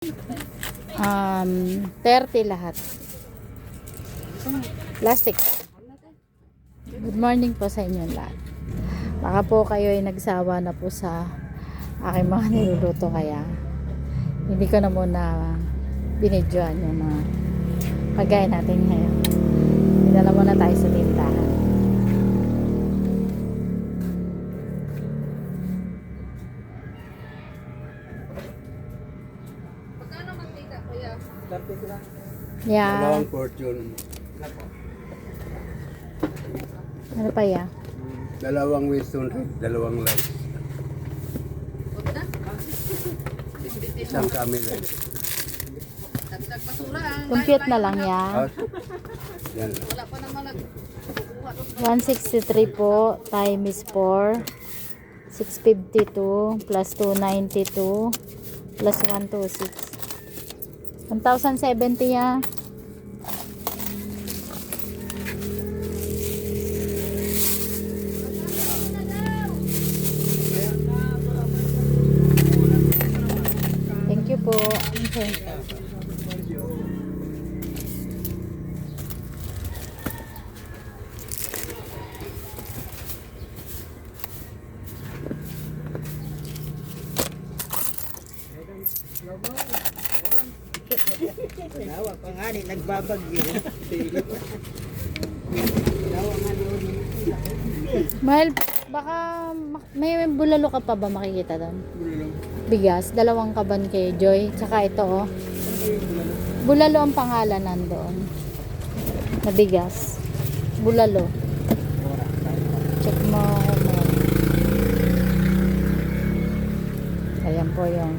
30 lahat. Plastic. Good morning po sa inyo lahat. Baka po kayo ay nagsawa na po sa aking mga niluluto, kaya hindi ko na muna binidyoan yung mga pagkain natin ngayon. Dinala muna tayo sa tindahan. Yeah. Dalawang fortune. Ano pa ya? Dalawang Winston Red, dalawang light. Isang camera. Compute na lang ya. Yan. 163 po times 4, 652 plus 292 plus 126. 1,070 ya. Thank you po. Okay. Nawa pa nga ni nagbabagyo. Nawa nga doon. Mahal, baka may bulalo ka pa ba makikita doon? Bigas, dalawang kaban kay Joy, tsaka ito oh. Bulalo ang pangalan nandoon. Na bigas. Bulalo. Check mo. Ayan po yung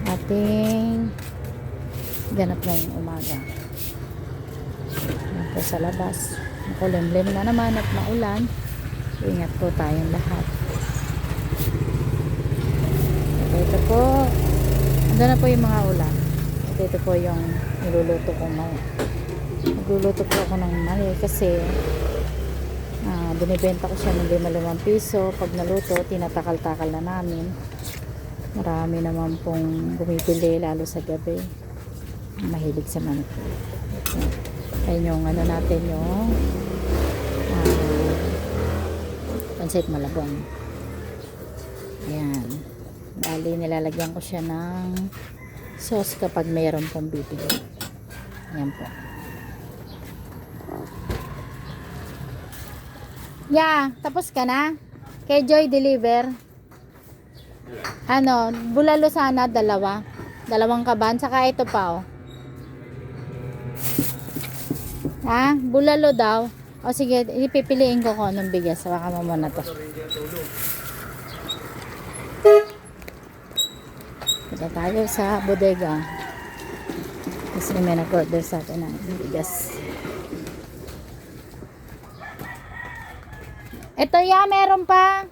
ating ganap ngayong umaga. Ayan po sa labas. Makulimlim na naman at maulan. Ingat po tayong lahat. Ito po. Ando na po yung mga ulan. Ito po yung niluluto ko ngayon. Nagluluto po ako ng mali kasi binibenta ko siya ng 5 piso. Pag naluto, tinatakal-takal na namin. Marami naman pong bumibili lalo sa gabi. Mahilig sa manok. Ayun yung ano natin yung pancit malabon. Ayan. Bali, nilalagyan ko siya ng sauce kapag mayroon pong bibili. Ayan po. Yeah, tapos ka na? Kay Joy deliver. Ano, bulalo sana dalawang kaban, saka ito pa oh. Ha? Bulalo daw. O sige, ipipiliin ko kung anong bigas. Baka mo muna to. Punta tayo sa bodega. Kasi may nag-order sa atin ng bigas. Ito ya, meron pa.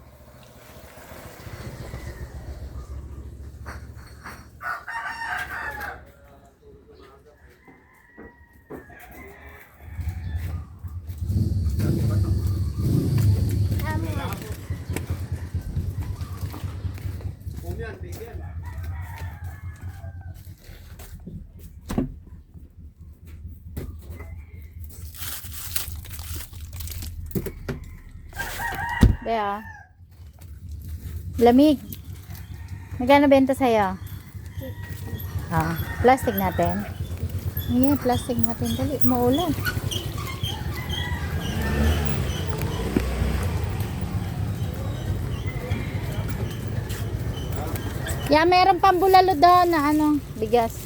Bea. Lamig. Magkano benta sa'yo? Plastic natin. Ayan, plastic natin. Dali, maulan. Yeah, meron pang bulalo doon na ano, bigas.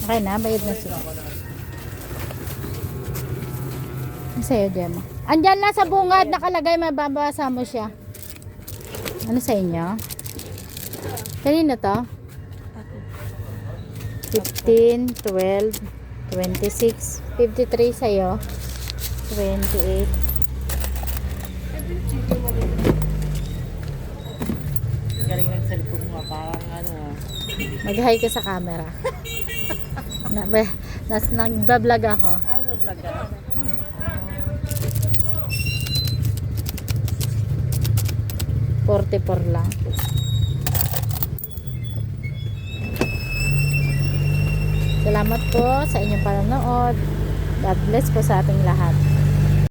Okay na, bayad na siya. Ano sa'yo, Gemma? Andyan lang sa bungad, nakalagay, mababasa mo siya. Ano sa inyo? Kanino to? 15, 12, 26, 53 sa'yo. 28. Galing ng cellphone mo, parang ano. Mag-hi ka sa camera. Nagbablog ako. Ano vlog ka? 44 lang. Salamat po sa inyong panonood. God bless po sa ating lahat.